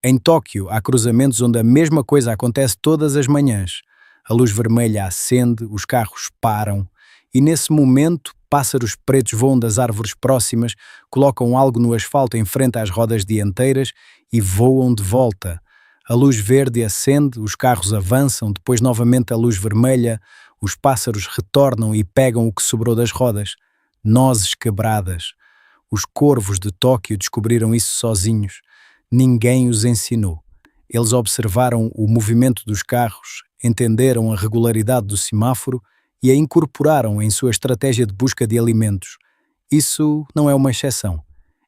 Em Tóquio, há cruzamentos onde a mesma coisa acontece todas as manhãs. A luz vermelha acende, os carros param, e nesse momento, pássaros pretos voam das árvores próximas, colocam algo no asfalto em frente às rodas dianteiras e voam de volta. A luz verde acende, os carros avançam, depois novamente a luz vermelha, os pássaros retornam e pegam o que sobrou das rodas. Nozes quebradas. Os corvos de Tóquio descobriram isso sozinhos. Ninguém os ensinou. Eles observaram o movimento dos carros, entenderam a regularidade do semáforo e a incorporaram em sua estratégia de busca de alimentos. Isso não é uma exceção.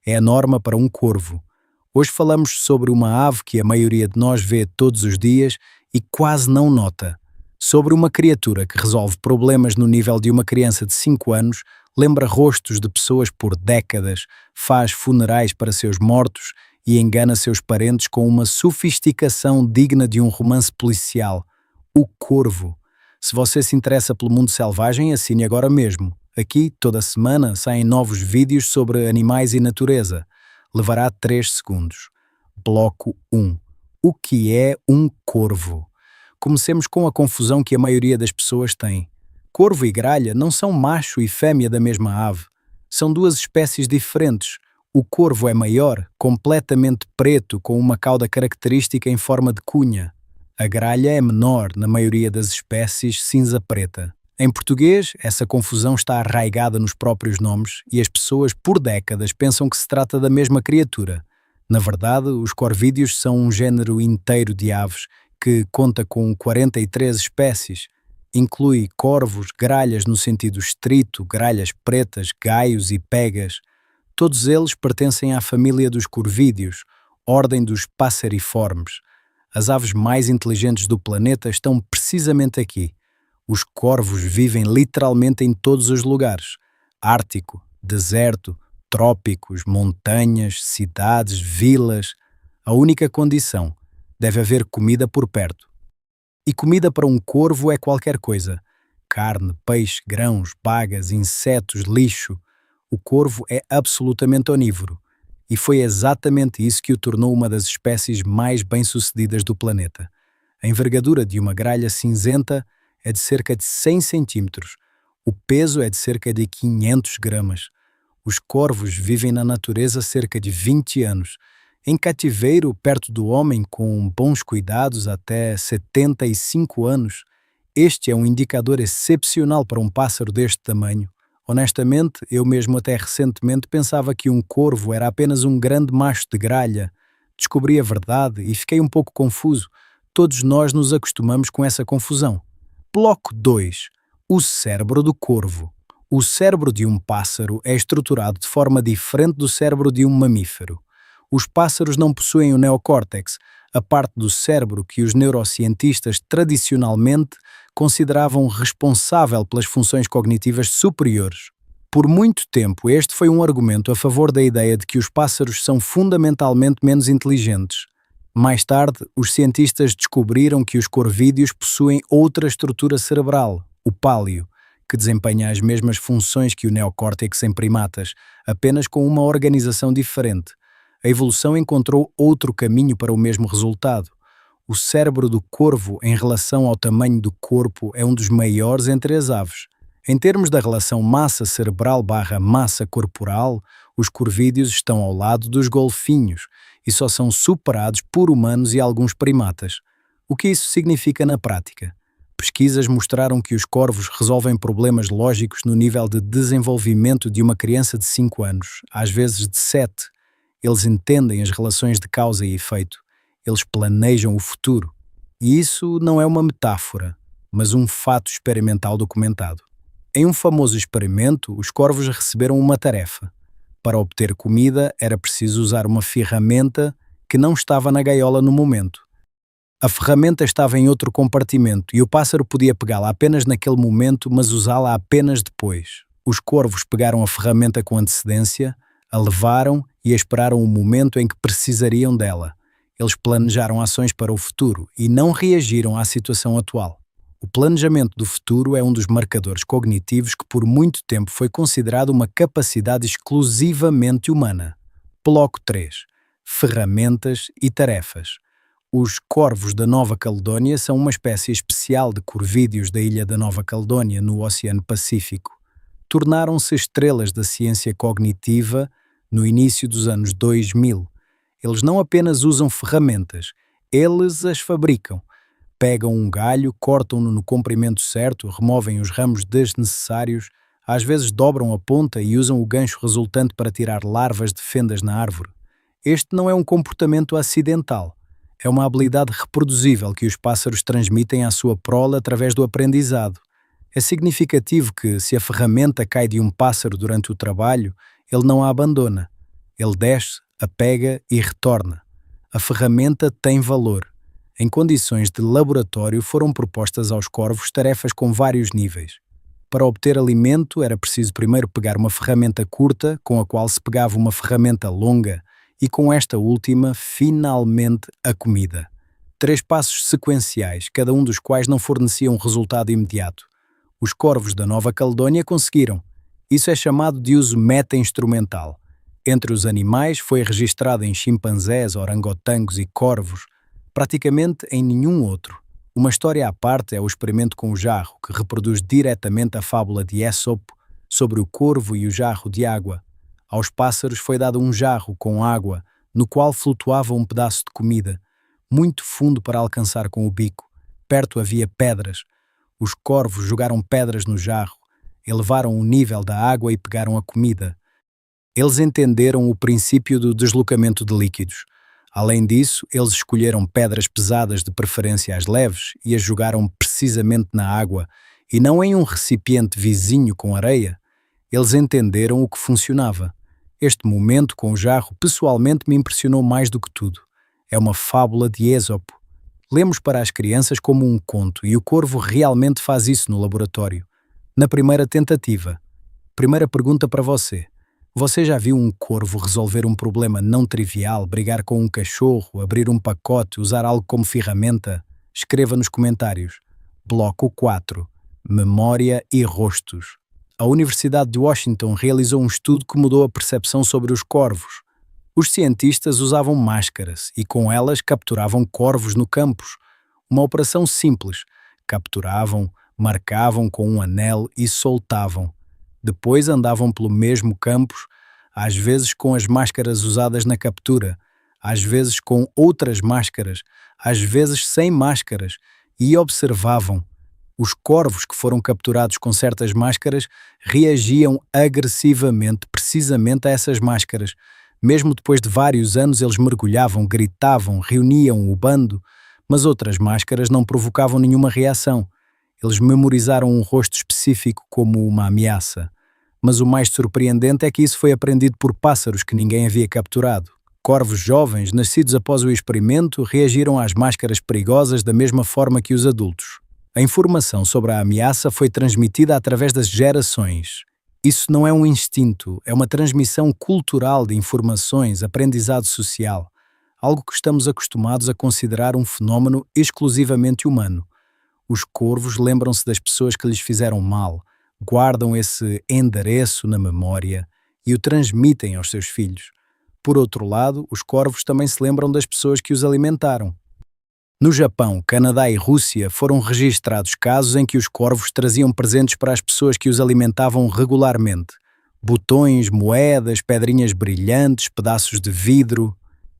É a norma para um corvo. Hoje falamos sobre uma ave que a maioria de nós vê todos os dias e quase não nota. Sobre uma criatura que resolve problemas no nível de uma criança de 5 anos, lembra rostos de pessoas por décadas, faz funerais para seus mortos e engana seus parentes com uma sofisticação digna de um romance policial. O corvo. Se você se interessa pelo mundo selvagem, assine agora mesmo. Aqui, toda semana, saem novos vídeos sobre animais e natureza. Levará 3 segundos. Bloco 1. O que é um corvo? Comecemos com a confusão que a maioria das pessoas tem. Corvo e gralha não são macho e fêmea da mesma ave. São duas espécies diferentes. O corvo é maior, completamente preto, com uma cauda característica em forma de cunha. A gralha é menor, na maioria das espécies, cinza-preta. Em português, essa confusão está arraigada nos próprios nomes e as pessoas, por décadas, pensam que se trata da mesma criatura. Na verdade, os corvídeos são um género inteiro de aves que conta com 43 espécies. Inclui corvos, gralhas no sentido estrito, gralhas pretas, gaios e pegas. Todos eles pertencem à família dos corvídeos, ordem dos passeriformes. As aves mais inteligentes do planeta estão precisamente aqui. Os corvos vivem literalmente em todos os lugares. Ártico, deserto, trópicos, montanhas, cidades, vilas. A única condição: deve haver comida por perto. E comida para um corvo é qualquer coisa. Carne, peixe, grãos, bagas, insetos, lixo. O corvo é absolutamente onívoro. E foi exatamente isso que o tornou uma das espécies mais bem-sucedidas do planeta. A envergadura de uma gralha cinzenta é de cerca de 100 centímetros. O peso é de cerca de 500 gramas. Os corvos vivem na natureza cerca de 20 anos. Em cativeiro, perto do homem, com bons cuidados, até 75 anos. Este é um indicador excepcional para um pássaro deste tamanho. Honestamente, eu mesmo até recentemente pensava que um corvo era apenas um grande macho de gralha. Descobri a verdade e fiquei um pouco confuso. Todos nós nos acostumamos com essa confusão. Bloco 2. O cérebro do corvo. O cérebro de um pássaro é estruturado de forma diferente do cérebro de um mamífero. Os pássaros não possuem o neocórtex, a parte do cérebro que os neurocientistas tradicionalmente consideravam responsável pelas funções cognitivas superiores. Por muito tempo, este foi um argumento a favor da ideia de que os pássaros são fundamentalmente menos inteligentes. Mais tarde, os cientistas descobriram que os corvídeos possuem outra estrutura cerebral, o páleo, que desempenha as mesmas funções que o neocórtex em primatas, apenas com uma organização diferente. A evolução encontrou outro caminho para o mesmo resultado. O cérebro do corvo, em relação ao tamanho do corpo, é um dos maiores entre as aves. Em termos da relação massa cerebral/massa corporal, os corvídeos estão ao lado dos golfinhos e só são superados por humanos e alguns primatas. O que isso significa na prática? Pesquisas mostraram que os corvos resolvem problemas lógicos no nível de desenvolvimento de uma criança de 5 anos, às vezes de 7. Eles entendem as relações de causa e efeito. Eles planejam o futuro. E isso não é uma metáfora, mas um fato experimental documentado. Em um famoso experimento, os corvos receberam uma tarefa. Para obter comida, era preciso usar uma ferramenta que não estava na gaiola no momento. A ferramenta estava em outro compartimento e o pássaro podia pegá-la apenas naquele momento, mas usá-la apenas depois. Os corvos pegaram a ferramenta com antecedência, a levaram e esperaram o momento em que precisariam dela. Eles planejaram ações para o futuro e não reagiram à situação atual. O planejamento do futuro é um dos marcadores cognitivos que por muito tempo foi considerado uma capacidade exclusivamente humana. Bloco 3. ferramentas e tarefas. Os corvos da Nova Caledônia são uma espécie especial de corvídeos da ilha da Nova Caledônia, no Oceano Pacífico. Tornaram-se estrelas da ciência cognitiva no início dos anos 2000. Eles não apenas usam ferramentas, eles as fabricam. Pegam um galho, cortam-no no comprimento certo, removem os ramos desnecessários, às vezes dobram a ponta e usam o gancho resultante para tirar larvas de fendas na árvore. Este não é um comportamento acidental. É uma habilidade reproduzível que os pássaros transmitem à sua prole através do aprendizado. É significativo que, se a ferramenta cai de um pássaro durante o trabalho, ele não a abandona. Ele desce, a pega e retorna. A ferramenta tem valor. Em condições de laboratório foram propostas aos corvos tarefas com vários níveis. Para obter alimento era preciso primeiro pegar uma ferramenta curta, com a qual se pegava uma ferramenta longa, e com esta última, finalmente, a comida. 3 passos sequenciais, cada um dos quais não fornecia um resultado imediato. Os corvos da Nova Caledônia conseguiram. Isso é chamado de uso meta-instrumental. Entre os animais foi registrado em chimpanzés, orangotangos e corvos, praticamente em nenhum outro. Uma história à parte é o experimento com o jarro, que reproduz diretamente a fábula de Ésopo sobre o corvo e o jarro de água. Aos pássaros foi dado um jarro com água, no qual flutuava um pedaço de comida, muito fundo para alcançar com o bico. Perto havia pedras. Os corvos jogaram pedras no jarro, elevaram o nível da água e pegaram a comida. Eles entenderam o princípio do deslocamento de líquidos. Além disso, eles escolheram pedras pesadas, de preferência as leves, e as jogaram precisamente na água, e não em um recipiente vizinho com areia. Eles entenderam o que funcionava. Este momento com o jarro pessoalmente me impressionou mais do que tudo. É uma fábula de Ésopo. Lemos para as crianças como um conto, e o corvo realmente faz isso no laboratório. Na primeira tentativa. Primeira pergunta para você. Você já viu um corvo resolver um problema não trivial, brigar com um cachorro, abrir um pacote, usar algo como ferramenta? Escreva nos comentários. Bloco 4. Memória e rostos. A Universidade de Washington realizou um estudo que mudou a percepção sobre os corvos. Os cientistas usavam máscaras e com elas capturavam corvos no campus. Uma operação simples. Capturavam, marcavam com um anel e soltavam. Depois andavam pelo mesmo campus, às vezes com as máscaras usadas na captura, às vezes com outras máscaras, às vezes sem máscaras, e observavam. Os corvos que foram capturados com certas máscaras reagiam agressivamente precisamente a essas máscaras. Mesmo depois de vários anos eles mergulhavam, gritavam, reuniam o bando, mas outras máscaras não provocavam nenhuma reação. Eles memorizaram um rosto específico como uma ameaça. Mas o mais surpreendente é que isso foi aprendido por pássaros que ninguém havia capturado. Corvos jovens, nascidos após o experimento, reagiram às máscaras perigosas da mesma forma que os adultos. A informação sobre a ameaça foi transmitida através das gerações. Isso não é um instinto, é uma transmissão cultural de informações, aprendizado social, algo que estamos acostumados a considerar um fenómeno exclusivamente humano. Os corvos lembram-se das pessoas que lhes fizeram mal, guardam esse endereço na memória e o transmitem aos seus filhos. Por outro lado, os corvos também se lembram das pessoas que os alimentaram. No Japão, Canadá e Rússia foram registrados casos em que os corvos traziam presentes para as pessoas que os alimentavam regularmente. Botões, moedas, pedrinhas brilhantes, pedaços de vidro.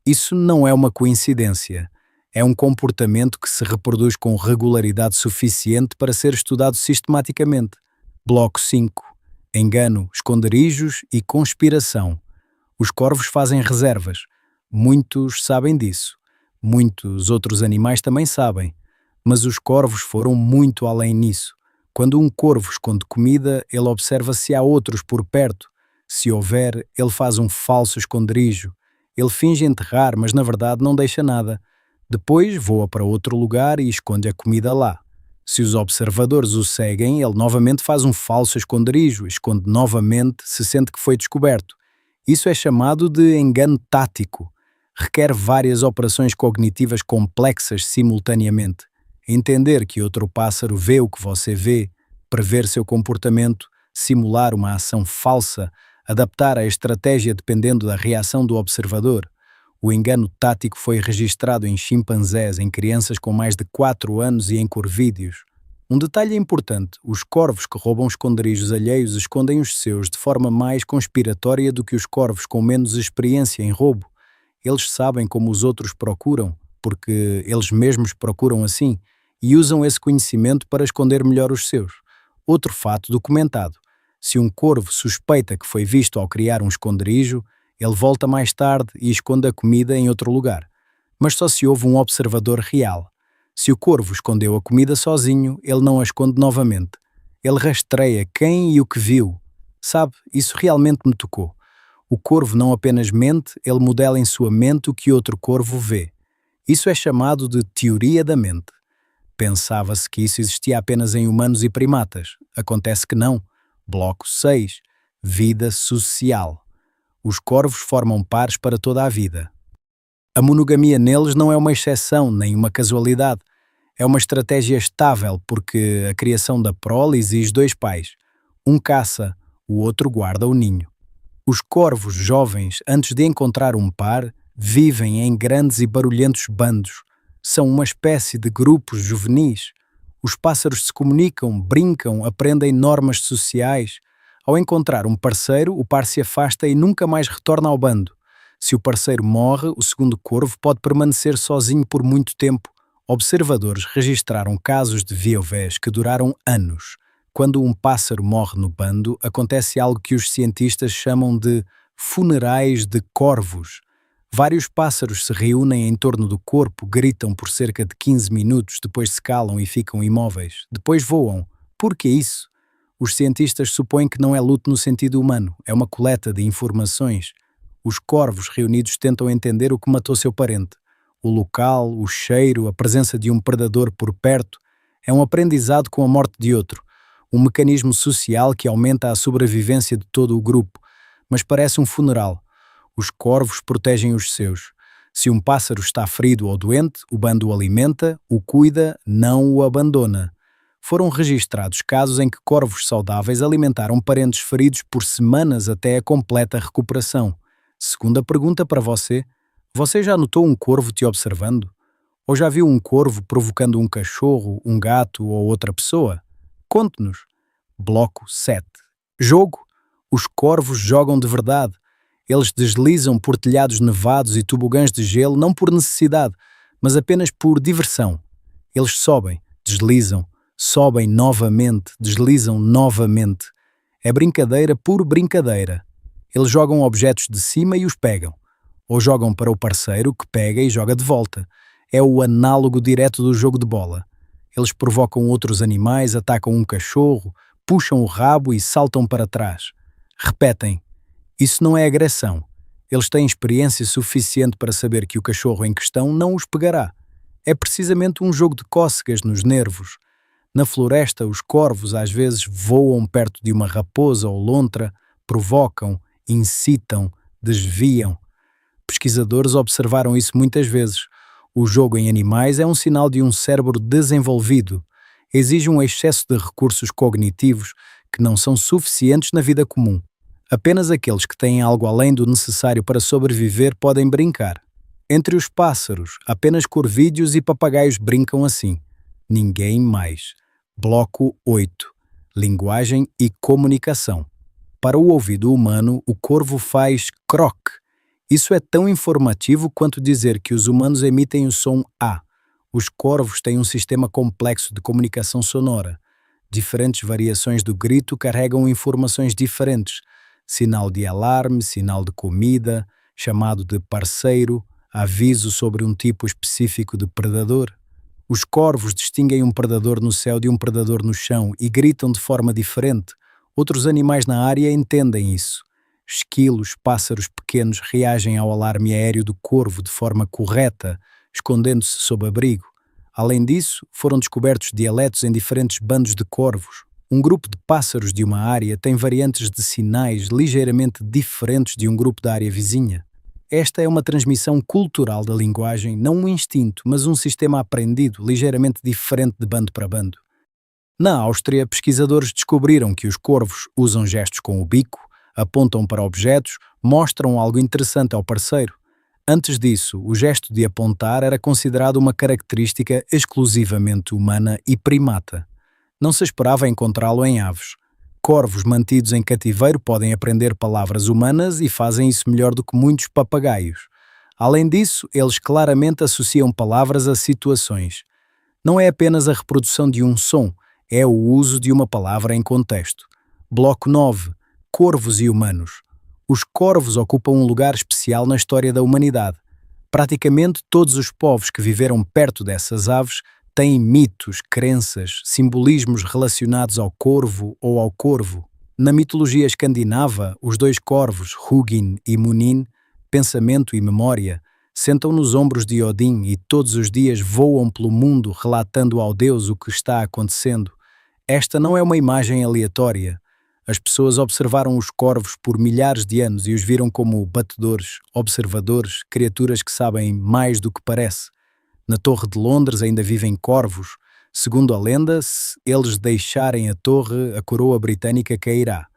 Isso não é uma coincidência. É um comportamento que se reproduz com regularidade suficiente para ser estudado sistematicamente. Bloco 5. Engano, esconderijos e conspiração. Os corvos fazem reservas. Muitos sabem disso. Muitos outros animais também sabem. Mas os corvos foram muito além nisso. Quando um corvo esconde comida, ele observa se há outros por perto. Se houver, ele faz um falso esconderijo. Ele finge enterrar, mas na verdade não deixa nada. Depois voa para outro lugar e esconde a comida lá. Se os observadores o seguem, ele novamente faz um falso esconderijo, esconde novamente, se sente que foi descoberto. Isso é chamado de engano tático. Requer várias operações cognitivas complexas simultaneamente. Entender que outro pássaro vê o que você vê, prever seu comportamento, simular uma ação falsa, adaptar a estratégia dependendo da reação do observador. O engano tático foi registrado em chimpanzés, em crianças com mais de 4 anos e em corvídeos. Um detalhe importante: os corvos que roubam esconderijos alheios escondem os seus de forma mais conspiratória do que os corvos com menos experiência em roubo. Eles sabem como os outros procuram, porque eles mesmos procuram assim, e usam esse conhecimento para esconder melhor os seus. Outro fato documentado: se um corvo suspeita que foi visto ao criar um esconderijo, ele volta mais tarde e esconde a comida em outro lugar. Mas só se houve um observador real. Se o corvo escondeu a comida sozinho, ele não a esconde novamente. Ele rastreia quem e o que viu. Sabe, isso realmente me tocou. O corvo não apenas mente, ele modela em sua mente o que outro corvo vê. Isso é chamado de teoria da mente. Pensava-se que isso existia apenas em humanos e primatas. Acontece que não. Bloco 6. Vida social. Os corvos formam pares para toda a vida. A monogamia neles não é uma exceção nem uma casualidade. É uma estratégia estável porque a criação da prole exige 2 pais. Um caça, o outro guarda o ninho. Os corvos jovens, antes de encontrar um par, vivem em grandes e barulhentos bandos. São uma espécie de grupos juvenis. Os pássaros se comunicam, brincam, aprendem normas sociais. Ao encontrar um parceiro, o par se afasta e nunca mais retorna ao bando. Se o parceiro morre, o segundo corvo pode permanecer sozinho por muito tempo. Observadores registraram casos de viuvés que duraram anos. Quando um pássaro morre no bando, acontece algo que os cientistas chamam de funerais de corvos. Vários pássaros se reúnem em torno do corpo, gritam por cerca de 15 minutos, depois se calam e ficam imóveis. Depois voam. Por que isso? Os cientistas supõem que não é luto no sentido humano, é uma coleta de informações. Os corvos reunidos tentam entender o que matou seu parente. O local, o cheiro, a presença de um predador por perto. É um aprendizado com a morte de outro. Um mecanismo social que aumenta a sobrevivência de todo o grupo. Mas parece um funeral. Os corvos protegem os seus. Se um pássaro está ferido ou doente, o bando o alimenta, o cuida, não o abandona. Foram registrados casos em que corvos saudáveis alimentaram parentes feridos por semanas até a completa recuperação. Segunda pergunta para você: você já notou um corvo te observando? Ou já viu um corvo provocando um cachorro, um gato ou outra pessoa? Conte-nos. Bloco 7. Jogo. Os corvos jogam de verdade. Eles deslizam por telhados nevados e tobogãs de gelo não por necessidade, mas apenas por diversão. Eles sobem, deslizam, sobem novamente, deslizam novamente. É brincadeira por brincadeira. Eles jogam objetos de cima e os pegam. Ou jogam para o parceiro, que pega e joga de volta. É o análogo direto do jogo de bola. Eles provocam outros animais, atacam um cachorro, puxam o rabo e saltam para trás. Repetem. Isso não é agressão. Eles têm experiência suficiente para saber que o cachorro em questão não os pegará. É precisamente um jogo de cócegas nos nervos. Na floresta, os corvos às vezes voam perto de uma raposa ou lontra, provocam, incitam, desviam. Pesquisadores observaram isso muitas vezes. O jogo em animais é um sinal de um cérebro desenvolvido. Exige um excesso de recursos cognitivos que não são suficientes na vida comum. Apenas aqueles que têm algo além do necessário para sobreviver podem brincar. Entre os pássaros, apenas corvídeos e papagaios brincam assim. Ninguém mais. Bloco 8. Linguagem e comunicação. Para o ouvido humano, o corvo faz croque. Isso é tão informativo quanto dizer que os humanos emitem o som A. Os corvos têm um sistema complexo de comunicação sonora. Diferentes variações do grito carregam informações diferentes. Sinal de alarme, sinal de comida, chamado de parceiro, aviso sobre um tipo específico de predador. Os corvos distinguem um predador no céu de um predador no chão e gritam de forma diferente. Outros animais na área entendem isso. Esquilos, pássaros pequenos reagem ao alarme aéreo do corvo de forma correta, escondendo-se sob abrigo. Além disso, foram descobertos dialetos em diferentes bandos de corvos. Um grupo de pássaros de uma área tem variantes de sinais ligeiramente diferentes de um grupo da área vizinha. Esta é uma transmissão cultural da linguagem, não um instinto, mas um sistema aprendido ligeiramente diferente de bando para bando. Na Áustria, pesquisadores descobriram que os corvos usam gestos com o bico, apontam para objetos, mostram algo interessante ao parceiro. Antes disso, o gesto de apontar era considerado uma característica exclusivamente humana e primata. Não se esperava encontrá-lo em aves. Corvos mantidos em cativeiro podem aprender palavras humanas e fazem isso melhor do que muitos papagaios. Além disso, eles claramente associam palavras a situações. Não é apenas a reprodução de um som, é o uso de uma palavra em contexto. Bloco 9. Corvos e humanos. Os corvos ocupam um lugar especial na história da humanidade. Praticamente todos os povos que viveram perto dessas aves têm mitos, crenças, simbolismos relacionados ao corvo ou ao corvo. Na mitologia escandinava, os dois corvos, Hugin e Munin, pensamento e memória, sentam nos ombros de Odin e todos os dias voam pelo mundo relatando ao deus o que está acontecendo. Esta não é uma imagem aleatória. As pessoas observaram os corvos por milhares de anos e os viram como batedores, observadores, criaturas que sabem mais do que parece. Na Torre de Londres ainda vivem corvos. Segundo a lenda, se eles deixarem a torre, a coroa britânica cairá.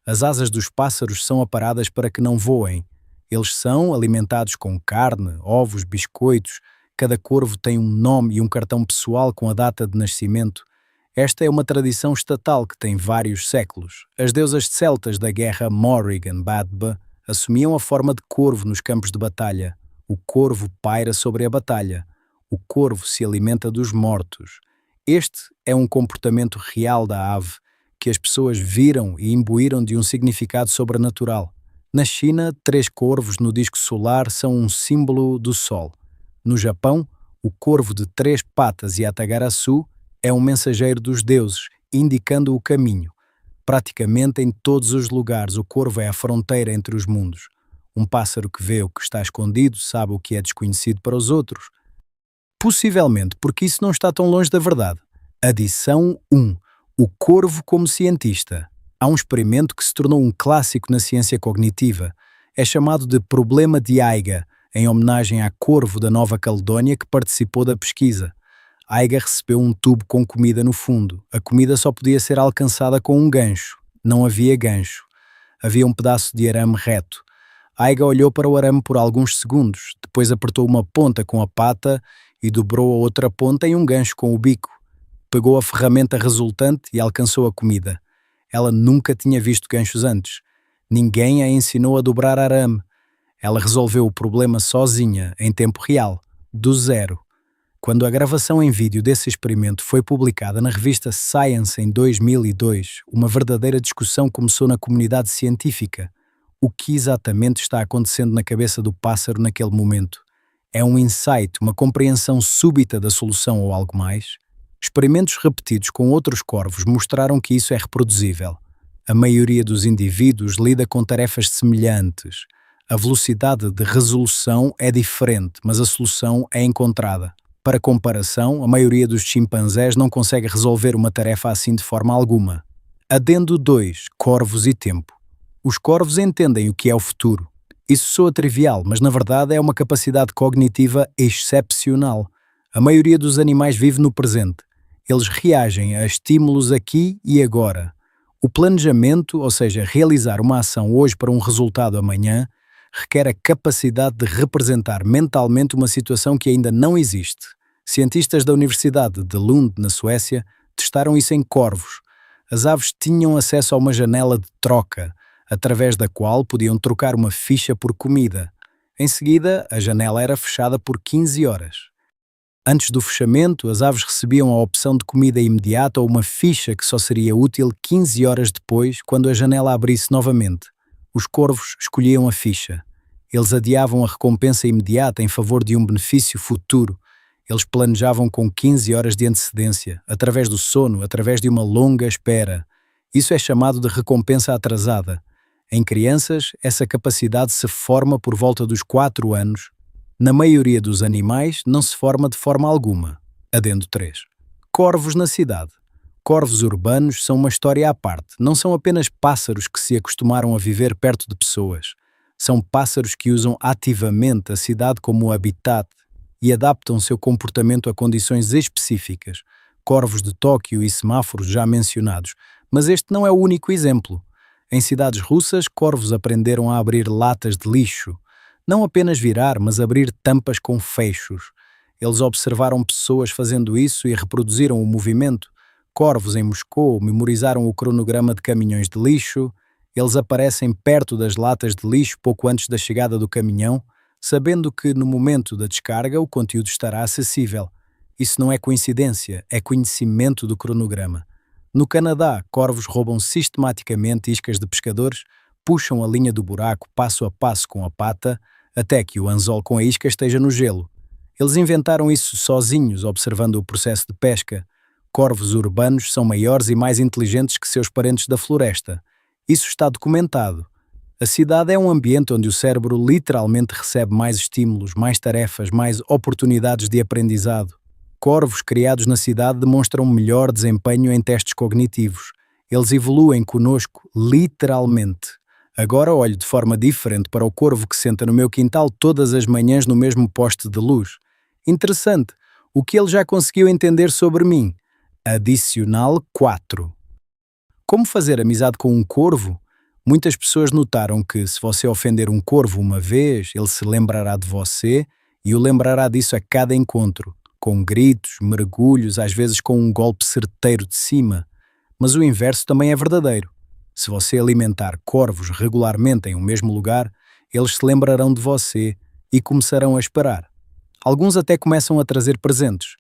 As asas dos pássaros são aparadas para que não voem. Eles são alimentados com carne, ovos, biscoitos. Cada corvo tem um nome e um cartão pessoal com a data de nascimento. Esta é uma tradição estatal que tem vários séculos. As deusas celtas da guerra Morrigan Badbe assumiam a forma de corvo nos campos de batalha. O corvo paira sobre a batalha. O corvo se alimenta dos mortos. Este é um comportamento real da ave, que as pessoas viram e imbuíram de um significado sobrenatural. Na China, 3 corvos no disco solar são um símbolo do sol. No Japão, o corvo de 3 patas e Yatagarasu é um mensageiro dos deuses, indicando o caminho. Praticamente em todos os lugares, o corvo é a fronteira entre os mundos. Um pássaro que vê o que está escondido sabe o que é desconhecido para os outros. Possivelmente porque isso não está tão longe da verdade. Adição 1. O corvo como cientista. Há um experimento que se tornou um clássico na ciência cognitiva. É chamado de problema de Aiga, em homenagem à corvo da Nova Caledónia que participou da pesquisa. Aiga recebeu um tubo com comida no fundo. A comida só podia ser alcançada com um gancho. Não havia gancho. Havia um pedaço de arame reto. Aiga olhou para o arame por alguns segundos, depois apertou uma ponta com a pata e dobrou a outra ponta em um gancho com o bico. Pegou a ferramenta resultante e alcançou a comida. Ela nunca tinha visto ganchos antes. Ninguém a ensinou a dobrar arame. Ela resolveu o problema sozinha, em tempo real, do zero. Quando a gravação em vídeo desse experimento foi publicada na revista Science em 2002, uma verdadeira discussão começou na comunidade científica. O que exatamente está acontecendo na cabeça do pássaro naquele momento? É um insight, uma compreensão súbita da solução ou algo mais? Experimentos repetidos com outros corvos mostraram que isso é reproduzível. A maioria dos indivíduos lida com tarefas semelhantes. A velocidade de resolução é diferente, mas a solução é encontrada. Para comparação, a maioria dos chimpanzés não consegue resolver uma tarefa assim de forma alguma. Adendo 2. Corvos e tempo. Os corvos entendem o que é o futuro. Isso soa trivial, mas na verdade é uma capacidade cognitiva excepcional. A maioria dos animais vive no presente. Eles reagem a estímulos aqui e agora. O planejamento, ou seja, realizar uma ação hoje para um resultado amanhã, requer a capacidade de representar mentalmente uma situação que ainda não existe. Cientistas da Universidade de Lund, na Suécia, testaram isso em corvos. As aves tinham acesso a uma janela de troca, através da qual podiam trocar uma ficha por comida. Em seguida, a janela era fechada por 15 horas. Antes do fechamento, as aves recebiam a opção de comida imediata ou uma ficha que só seria útil 15 horas depois, quando a janela abrisse novamente. Os corvos escolhiam a ficha. Eles adiavam a recompensa imediata em favor de um benefício futuro. Eles planejavam com 15 horas de antecedência, através do sono, através de uma longa espera. Isso é chamado de recompensa atrasada. Em crianças, essa capacidade se forma por volta dos 4 anos. Na maioria dos animais, não se forma de forma alguma. Adendo 3. Corvos na cidade. Corvos urbanos são uma história à parte. Não são apenas pássaros que se acostumaram a viver perto de pessoas. São pássaros que usam ativamente a cidade como habitat e adaptam seu comportamento a condições específicas. Corvos de Tóquio e semáforos já mencionados. Mas este não é o único exemplo. Em cidades russas, corvos aprenderam a abrir latas de lixo. Não apenas virar, mas abrir tampas com fechos. Eles observaram pessoas fazendo isso e reproduziram o movimento. Corvos em Moscou memorizaram o cronograma de caminhões de lixo. Eles aparecem perto das latas de lixo pouco antes da chegada do caminhão, sabendo que no momento da descarga o conteúdo estará acessível. Isso não é coincidência, é conhecimento do cronograma. No Canadá, corvos roubam sistematicamente iscas de pescadores, puxam a linha do buraco passo a passo com a pata, até que o anzol com a isca esteja no gelo. Eles inventaram isso sozinhos, observando o processo de pesca. Corvos urbanos são maiores e mais inteligentes que seus parentes da floresta. Isso está documentado. A cidade é um ambiente onde o cérebro literalmente recebe mais estímulos, mais tarefas, mais oportunidades de aprendizado. Corvos criados na cidade demonstram melhor desempenho em testes cognitivos. Eles evoluem conosco, literalmente. Agora olho de forma diferente para o corvo que senta no meu quintal todas as manhãs no mesmo poste de luz. Interessante. O que ele já conseguiu entender sobre mim? Adicional 4. Como fazer amizade com um corvo? Muitas pessoas notaram que, se você ofender um corvo uma vez, ele se lembrará de você e o lembrará disso a cada encontro, com gritos, mergulhos, às vezes com um golpe certeiro de cima. Mas o inverso também é verdadeiro. Se você alimentar corvos regularmente em um mesmo lugar, eles se lembrarão de você e começarão a esperar. Alguns até começam a trazer presentes.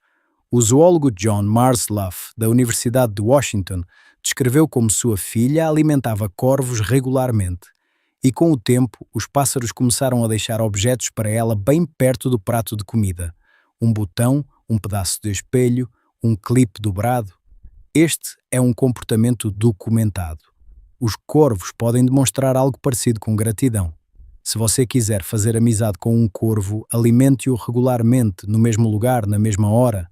O zoólogo John Marsloff, da Universidade de Washington, descreveu como sua filha alimentava corvos regularmente. E com o tempo, os pássaros começaram a deixar objetos para ela bem perto do prato de comida. Um botão, um pedaço de espelho, um clipe dobrado. Este é um comportamento documentado. Os corvos podem demonstrar algo parecido com gratidão. Se você quiser fazer amizade com um corvo, alimente-o regularmente, no mesmo lugar, na mesma hora.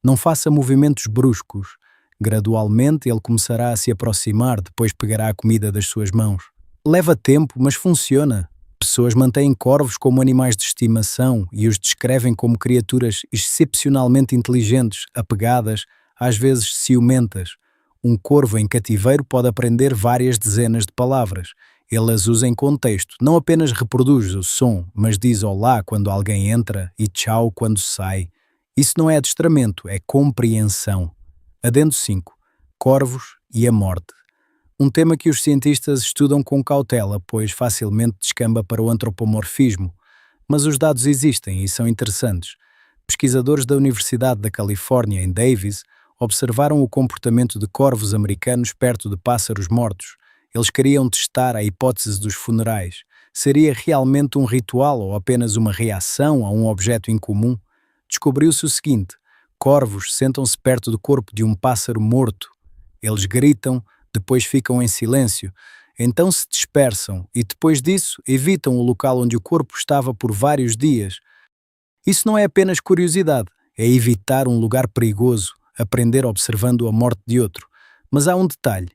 Não faça movimentos bruscos. Gradualmente ele começará a se aproximar, depois pegará a comida das suas mãos. Leva tempo, mas funciona. Pessoas mantêm corvos como animais de estimação e os descrevem como criaturas excepcionalmente inteligentes, apegadas, às vezes ciumentas. Um corvo em cativeiro pode aprender várias dezenas de palavras. Ele as usa em contexto, não apenas reproduz o som, mas diz olá quando alguém entra e tchau quando sai. Isso não é adestramento, é compreensão. Adendo 5. Corvos e a morte. Um tema que os cientistas estudam com cautela, pois facilmente descamba para o antropomorfismo. Mas os dados existem e são interessantes. Pesquisadores da Universidade da Califórnia, em Davis, observaram o comportamento de corvos americanos perto de pássaros mortos. Eles queriam testar a hipótese dos funerais. Seria realmente um ritual ou apenas uma reação a um objeto incomum? Descobriu-se o seguinte: corvos sentam-se perto do corpo de um pássaro morto. Eles gritam, depois ficam em silêncio, então se dispersam e depois disso evitam o local onde o corpo estava por vários dias. Isso não é apenas curiosidade, é evitar um lugar perigoso, aprender observando a morte de outro. Mas há um detalhe.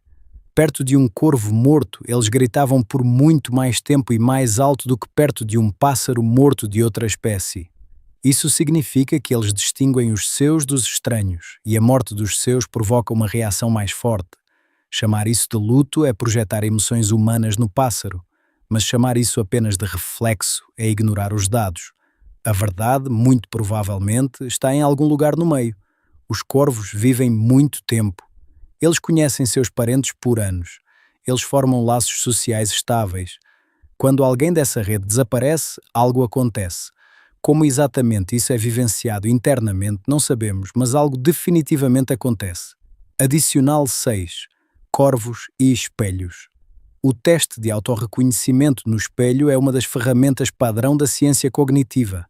Perto de um corvo morto, eles gritavam por muito mais tempo e mais alto do que perto de um pássaro morto de outra espécie. Isso significa que eles distinguem os seus dos estranhos, e a morte dos seus provoca uma reação mais forte. Chamar isso de luto é projetar emoções humanas no pássaro, mas chamar isso apenas de reflexo é ignorar os dados. A verdade, muito provavelmente, está em algum lugar no meio. Os corvos vivem muito tempo. Eles conhecem seus parentes por anos. Eles formam laços sociais estáveis. Quando alguém dessa rede desaparece, algo acontece. Como exatamente isso é vivenciado internamente, não sabemos, mas algo definitivamente acontece. Adicional 6. Corvos e espelhos. O teste de autorreconhecimento no espelho é uma das ferramentas padrão da ciência cognitiva.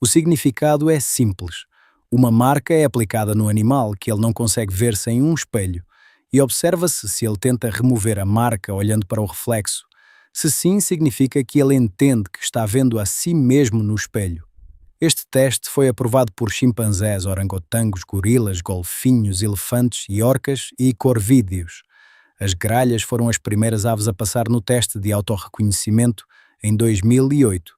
O significado é simples. Uma marca é aplicada no animal que ele não consegue ver sem um espelho e observa-se se ele tenta remover a marca olhando para o reflexo. Se sim, significa que ele entende que está vendo a si mesmo no espelho. Este teste foi aprovado por chimpanzés, orangotangos, gorilas, golfinhos, elefantes e orcas e corvídeos. As gralhas foram as primeiras aves a passar no teste de autorreconhecimento em 2008.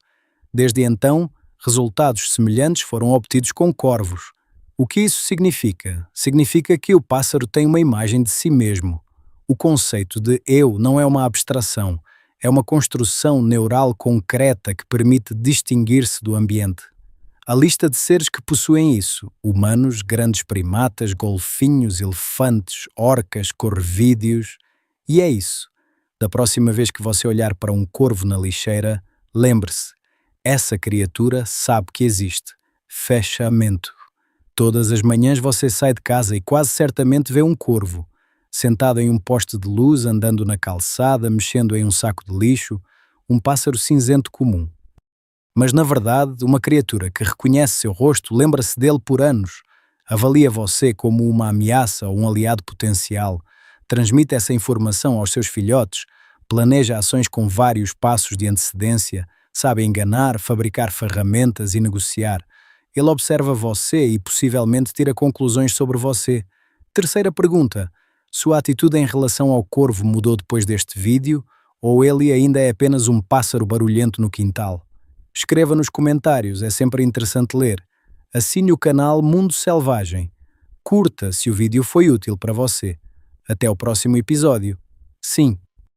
Desde então, resultados semelhantes foram obtidos com corvos. O que isso significa? Significa que o pássaro tem uma imagem de si mesmo. O conceito de eu não é uma abstração, É uma construção neural concreta que permite distinguir-se do ambiente. A lista de seres que possuem isso: humanos, grandes primatas, golfinhos, elefantes, orcas, corvídeos. E é isso. Da próxima vez que você olhar para um corvo na lixeira, lembre-se, essa criatura sabe que existe. Fechamento. Todas as manhãs você sai de casa e quase certamente vê um corvo, sentado em um poste de luz, andando na calçada, mexendo em um saco de lixo, um pássaro cinzento comum. Mas, na verdade, uma criatura que reconhece seu rosto lembra-se dele por anos, avalia você como uma ameaça ou um aliado potencial, transmite essa informação aos seus filhotes, planeja ações com vários passos de antecedência, sabe enganar, fabricar ferramentas e negociar. Ele observa você e possivelmente tira conclusões sobre você. Terceira pergunta: sua atitude em relação ao corvo mudou depois deste vídeo ou ele ainda é apenas um pássaro barulhento no quintal? Escreva nos comentários, é sempre interessante ler. Assine o canal Mundo Selvagem. Curta se o vídeo foi útil para você. Até o próximo episódio. Sim,